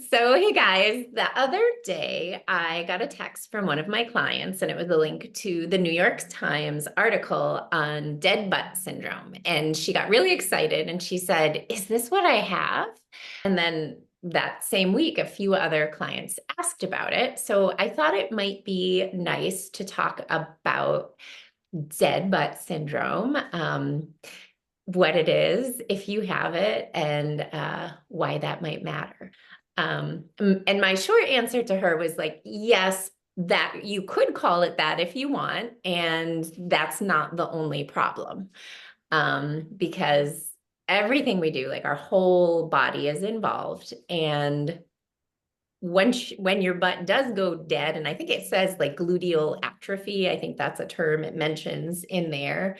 So, hey guys, the other day I got a text from one of my clients, and it was a link to the New York Times article on dead butt syndrome. And she got really excited and she said, "Is this what I have?" And then that same week, a few other clients asked about it. So, I thought it might be nice to talk about dead butt syndrome. What it is, if you have it, and why that might matter. And my short answer to her was like, yes, that you could call it that if you want, and that's not the only problem. Because everything we do, like our whole body is involved. And when your butt does go dead, and I think it says like gluteal atrophy, I think that's a term it mentions in there.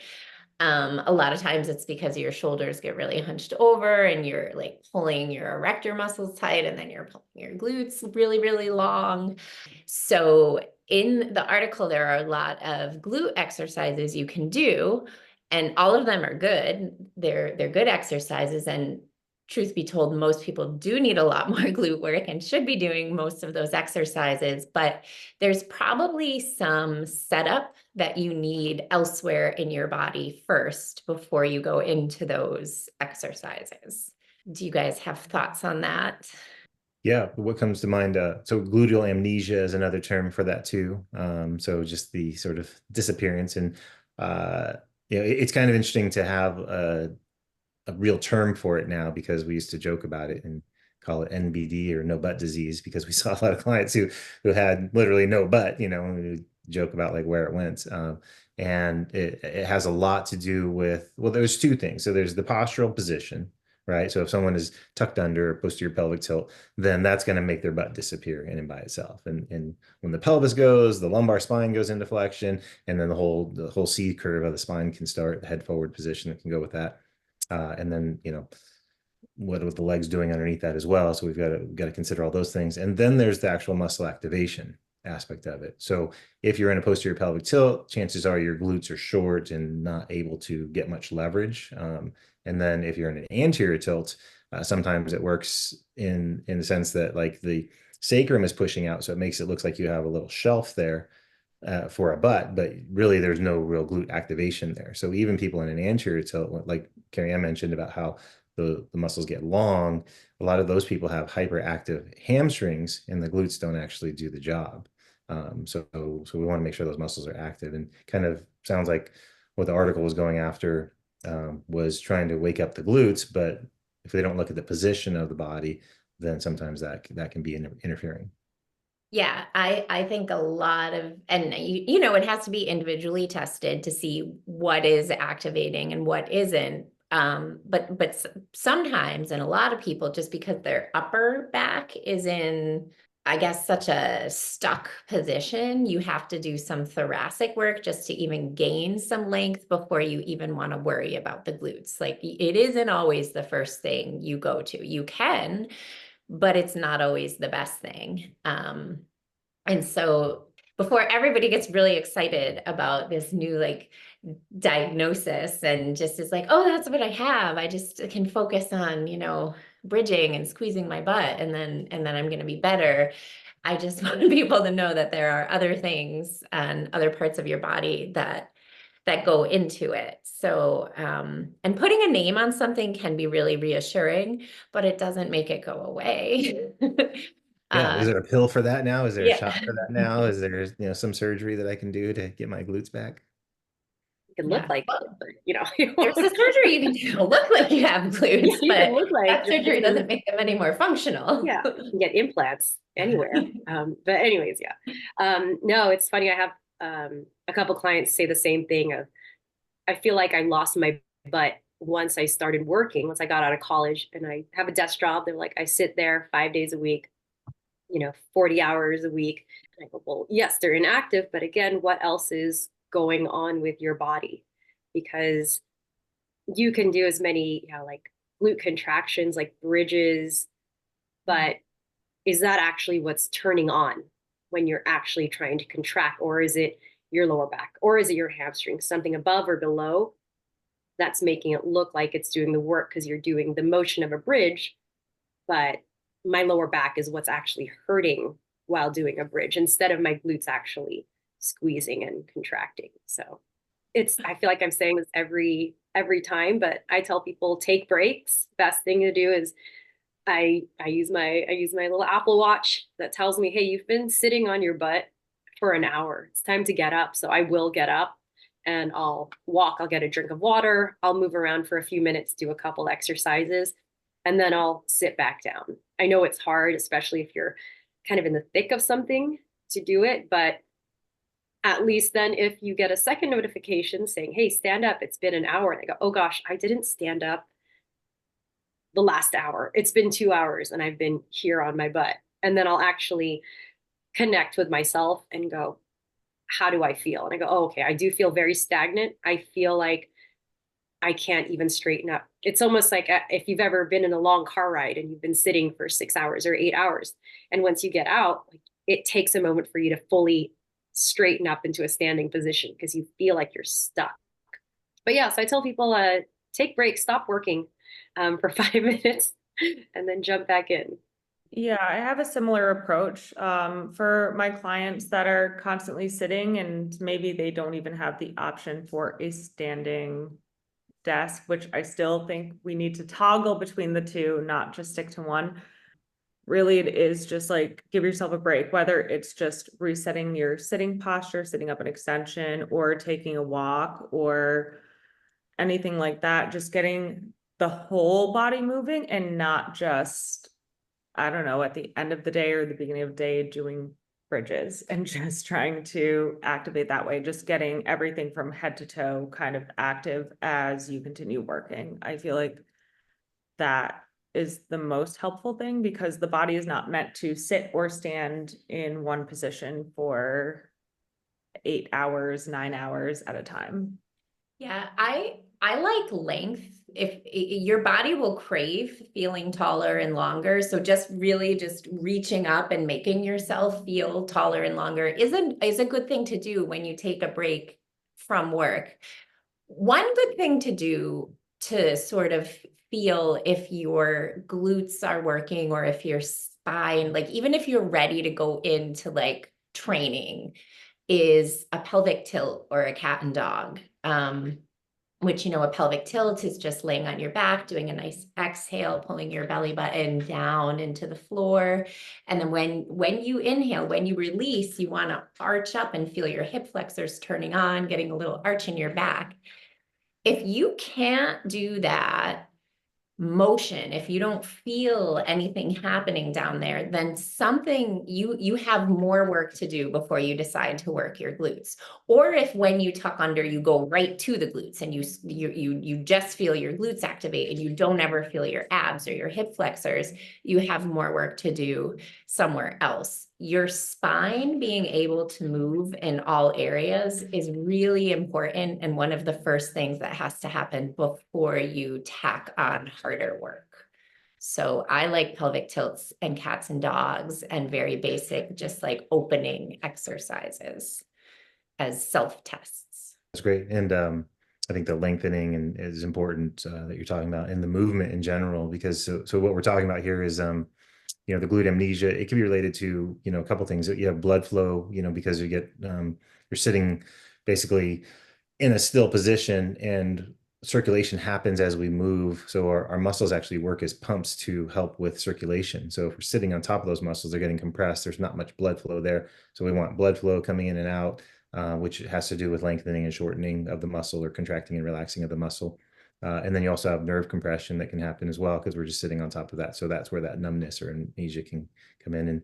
A lot of times it's because your shoulders get really hunched over and you're like pulling your erector muscles tight, and then you're pulling your glutes really, really long. So in the article, there are a lot of glute exercises you can do, and all of them are good. They're good exercises. And truth be told, most people do need a lot more glute work and should be doing most of those exercises, but there's probably some setup that you need elsewhere in your body first before you go into those exercises. Do you guys have thoughts on that? Yeah, what comes to mind? So gluteal amnesia is another term for that too. So just the sort of disappearance, and uh, it's kind of interesting to have a real term for it now, because we used to joke about it and call it NBD, or no butt disease, because we saw a lot of clients who had literally no butt, and we would joke about like where it went. And it has a lot to do with, well, there's two things. So there's the postural position, right? So if someone is tucked under, posterior pelvic tilt, then that's going to make their butt disappear in and by itself. And when the pelvis goes, the lumbar spine goes into flexion, and then the whole C curve of the spine can start, the head forward position that can go with that. And then, what are the legs doing underneath that as well? So we've got to consider all those things. And then there's the actual muscle activation aspect of it. So if you're in a posterior pelvic tilt, chances are your glutes are short and not able to get much leverage. And then if you're in an anterior tilt, sometimes it works in the sense that like the sacrum is pushing out, so it makes it look like you have a little shelf there for a butt, but really there's no real glute activation there. So even people in an anterior tilt, like Carrie Ann mentioned about how the muscles get long, a lot of those people have hyperactive hamstrings, and the glutes don't actually do the job. So we want to make sure those muscles are active, and kind of sounds like what the article was going after, was trying to wake up the glutes, but if they don't look at the position of the body, then sometimes that can be interfering. Yeah, I think a lot of, and it has to be individually tested to see what is activating and what isn't. But sometimes, and a lot of people, just because their upper back is in, I guess, such a stuck position, you have to do some thoracic work just to even gain some length before you even want to worry about the glutes. Like it isn't always the first thing you go to. You can, but it's not always the best thing. And so before everybody gets really excited about this new like diagnosis and just is like, oh, that's what I have. I just can focus on, bridging and squeezing my butt, and then I'm going to be better. I just want people to know that there are other things and other parts of your body that go into it. So, and putting a name on something can be really reassuring, but it doesn't make it go away. Yeah, uh, is there a pill for that now? Is there a yeah. shot for that now? Is there, some surgery that I can do to get my glutes back? You can look Yeah. like Well, it, but there's a surgery you can do to look like you have yeah, glutes, you can but look like that you're surgery getting, doesn't make them any more functional. yeah, you can get implants anywhere. But anyways, yeah. No, it's funny. I have a couple clients say the same thing of, I feel like I lost my butt once I started working, once I got out of college and I have a desk job. They're like, I sit there 5 days a week, 40 hours a week. And I go, well, yes, they're inactive, but again, what else is going on with your body? Because you can do as many, like glute contractions, like bridges, but is that actually what's turning on when you're actually trying to contract? Or is it your lower back? Or is it your hamstring? Something above or below that's making it look like it's doing the work because you're doing the motion of a bridge, but my lower back is what's actually hurting while doing a bridge instead of my glutes actually squeezing and contracting. So I feel like I'm saying this every time, but I tell people take breaks. Best thing to do is I use my little Apple Watch that tells me, hey, you've been sitting on your butt for an hour. It's time to get up. So I will get up and I'll walk. I'll get a drink of water. I'll move around for a few minutes, do a couple exercises, and then I'll sit back down. I know it's hard, especially if you're kind of in the thick of something to do it, but at least then if you get a second notification saying, hey, stand up, it's been an hour, and I go, oh gosh, I didn't stand up the last hour. It's been 2 hours and I've been here on my butt. And then I'll actually connect with myself and go, how do I feel? And I go, oh, okay, I do feel very stagnant. I feel like I can't even straighten up. It's almost like if you've ever been in a long car ride and you've been sitting for 6 hours or 8 hours. And once you get out, it takes a moment for you to fully straighten up into a standing position because you feel like you're stuck. But yeah, so I tell people, take breaks, stop working for 5 minutes and then jump back in. Yeah, I have a similar approach for my clients that are constantly sitting and maybe they don't even have the option for a standing desk, which I still think we need to toggle between the two, not just stick to one. Really, it is just like give yourself a break, whether it's just resetting your sitting posture, sitting up an extension, or taking a walk or anything like that, just getting the whole body moving and not just, I don't know, at the end of the day or the beginning of the day doing bridges and just trying to activate that way, just getting everything from head to toe kind of active as you continue working. I feel like that is the most helpful thing because the body is not meant to sit or stand in one position for 8 hours, 9 hours at a time. Yeah, I like length. If your body will crave feeling taller and longer, so just really just reaching up and making yourself feel taller and longer is a good thing to do when you take a break from work. One good thing to do to sort of feel if your glutes are working or if your spine, like even if you're ready to go into like training, is a pelvic tilt or a cat and dog. Which, a pelvic tilt is just laying on your back, doing a nice exhale, pulling your belly button down into the floor. And then when you inhale, when you release, you want to arch up and feel your hip flexors turning on, getting a little arch in your back. If you can't do that motion, if you don't feel anything happening down there, then something you have more work to do before you decide to work your glutes. Or if when you tuck under, you go right to the glutes and you just feel your glutes activate and you don't ever feel your abs or your hip flexors, you have more work to do somewhere else. Your spine being able to move in all areas is really important and one of the first things that has to happen before you tack on harder work. So I like pelvic tilts and cats and dogs and very basic, just like opening exercises as self-tests. That's great. And I think the lengthening is important that you're talking about, and the movement in general, because so what we're talking about here is the glute amnesia. It can be related to a couple things. You have blood flow, because you're sitting basically in a still position and circulation happens as we move. So our muscles actually work as pumps to help with circulation. So if we're sitting on top of those muscles, they're getting compressed. There's not much blood flow there. So we want blood flow coming in and out, which has to do with lengthening and shortening of the muscle or contracting and relaxing of the muscle. And then you also have nerve compression that can happen as well because we're just sitting on top of that. So that's where that numbness or amnesia can come in.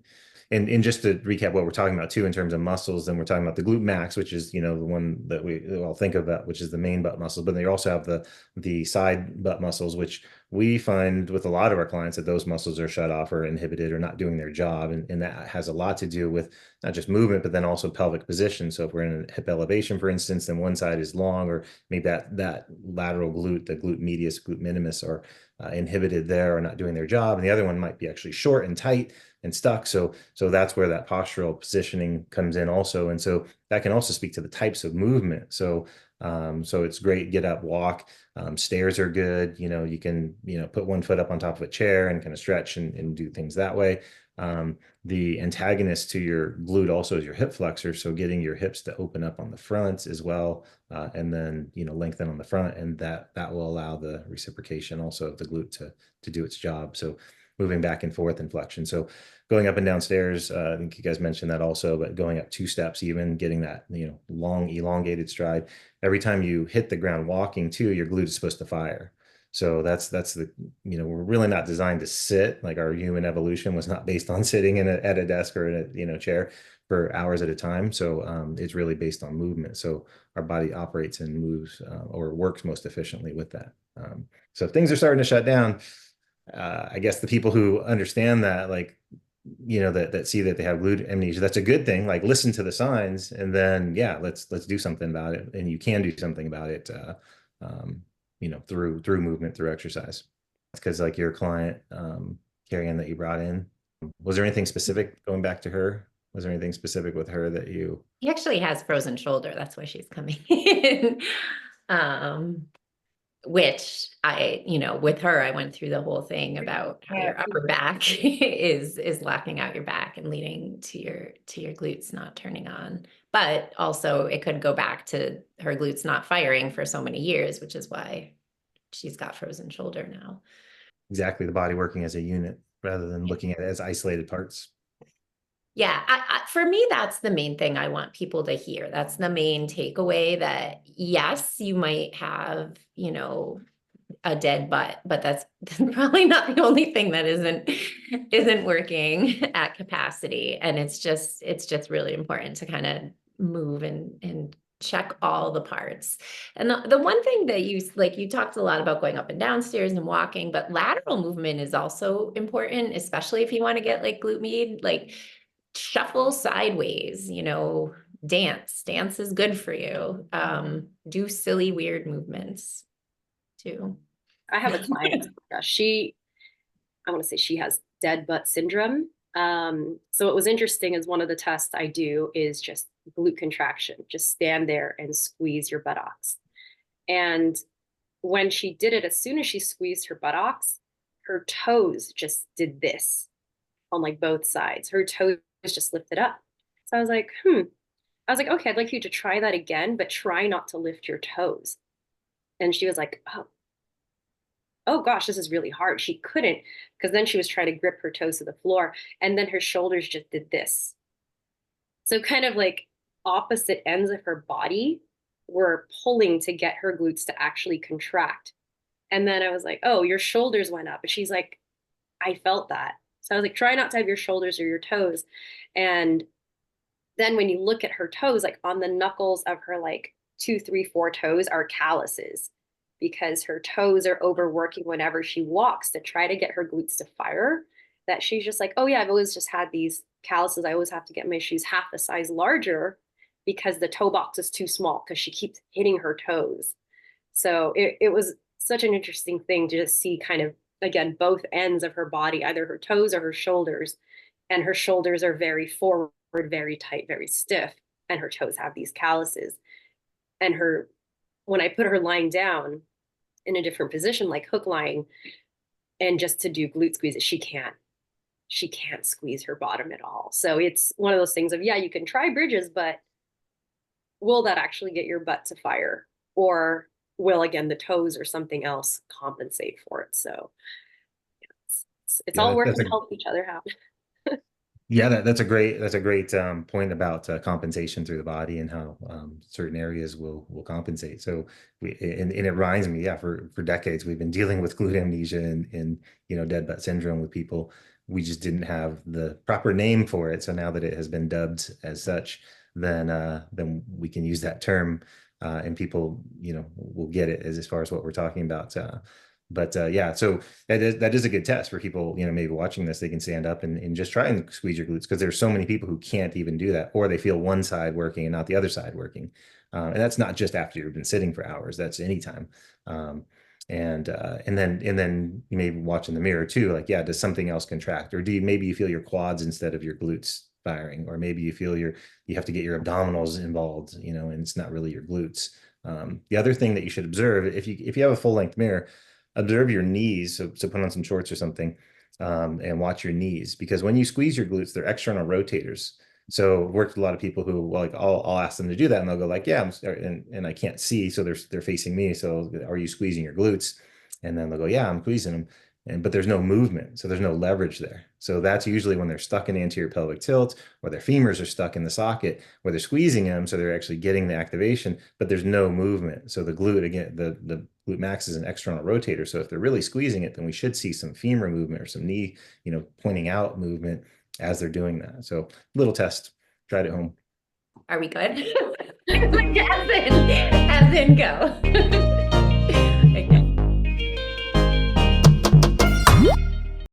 And just to recap what we're talking about too in terms of muscles, then we're talking about the glute max, which is the one that we all think about, which is the main butt muscle. But they also have the side butt muscles, which we find with a lot of our clients that those muscles are shut off or inhibited or not doing their job. And that has a lot to do with not just movement, but then also pelvic position. So if we're in a hip elevation, for instance, then one side is long, or maybe that lateral glute, the glute medius, glute minimus are inhibited there or not doing their job. And the other one might be actually short and tight. and stuck. So that's where that postural positioning comes in also. And so that can also speak to the types of movement. So it's great, get up, walk. Stairs are good. You can, put one foot up on top of a chair and kind of stretch and do things that way. The antagonist to your glute also is your hip flexor. So getting your hips to open up on the front as well. And then, lengthen on the front, and that will allow the reciprocation also of the glute to do its job. So moving back and forth in flexion. So going up and down stairs, I think you guys mentioned that also, but going up 2 steps, even getting that, long elongated stride. Every time you hit the ground walking too, your glute is supposed to fire. So that's the, we're really not designed to sit. Like, our human evolution was not based on sitting at a desk or in a chair for hours at a time. So it's really based on movement. So our body operates and moves or works most efficiently with that. So if things are starting to shut down, I guess the people who understand that, like, that see that they have glute amnesia, that's a good thing. Like, listen to the signs, and then, yeah, let's do something about it. And you can do something about it, through movement, through exercise. Because, like, your client, Carrie Ann, that you brought in, was there anything specific going back to her? Was there anything specific with her that you? He actually has frozen shoulder. That's why she's coming in. Which with her, I went through the whole thing about how your upper back is locking out your back and leading to your glutes not turning on. But also it could go back to her glutes not firing for so many years, which is why she's got frozen shoulder now. Exactly, the body working as a unit rather than looking at it as isolated parts. Yeah, for me, that's the main thing I want people to hear. That's the main takeaway, that yes, you might have, a dead butt, but that's probably not the only thing that isn't working at capacity. And it's just really important to kind of move and check all the parts. And the one thing that you talked a lot about going up and down stairs and walking, but lateral movement is also important, especially if you want to get like glute med, like shuffle sideways, dance is good for you. Do silly, weird movements too. I have a client, I want to say she has dead butt syndrome. So what was interesting is one of the tests I do is just glute contraction, just stand there and squeeze your buttocks. And when she did it, as soon as she squeezed her buttocks, her toes just did this on like both sides. Her toes just lifted up. So I was like, okay, I'd like you to try that again, but try not to lift your toes. And she was like, oh gosh, this is really hard. She couldn't, because then she was trying to grip her toes to the floor, and then her shoulders just did this. So kind of like opposite ends of her body were pulling to get her glutes to actually contract. And then I was like, oh, your shoulders went up. And she's like, I felt that. So I was like, try not to have your shoulders or your toes. And then when you look at her toes, like on the knuckles of her like 2, 3, 4 toes are calluses, because her toes are overworking whenever she walks to try to get her glutes to fire. That she's just like, oh yeah, I've always just had these calluses. I always have to get my shoes half the size larger because the toe box is too small, because she keeps hitting her toes. So it was such an interesting thing to just see kind of, again, both ends of her body, either her toes or her shoulders. And her shoulders are very forward, very tight, very stiff. And her toes have these calluses. And when I put her lying down in a different position, like hook lying, and just to do glute squeezes, she can't squeeze her bottom at all. So it's one of those things of, yeah, you can try bridges, but will that actually get your butt to fire? Or will, again, the toes or something else compensate for it? So it's all working to help each other out. Yeah, that's a great point about compensation through the body and how certain areas will compensate. So and it reminds me, yeah, for decades we've been dealing with glute amnesia and dead butt syndrome with people. We just didn't have the proper name for it. So now that it has been dubbed as such, then we can use that term and people will get it as far as what we're talking about. But yeah, so that is a good test for people, maybe watching this. They can stand up and just try and squeeze your glutes, because there's so many people who can't even do that, or they feel one side working and not the other side working. And that's not just after you've been sitting for hours, that's anytime. And then you may watch in the mirror too, like, yeah, does something else contract? Or maybe you feel your quads instead of your glutes firing, or maybe you feel you have to get your abdominals involved, and it's not really your glutes. The other thing that you should observe, if you have a full length mirror, observe your knees. So put on some shorts or something, and watch your knees, because when you squeeze your glutes, they're external rotators. So worked with a lot of people who, like, I'll ask them to do that, and they'll go like, yeah, and I can't see, so they're facing me. So are you squeezing your glutes? And then they'll go, yeah, I'm squeezing them. But there's no movement, so there's no leverage there. So that's usually when they're stuck in anterior pelvic tilt, or their femurs are stuck in the socket, where they're squeezing them, so they're actually getting the activation, but there's no movement. So the glute, again, the glute max is an external rotator. So if they're really squeezing it, then we should see some femur movement or some knee, pointing out movement as they're doing that. So little test, try it at home. Are we good? As in go.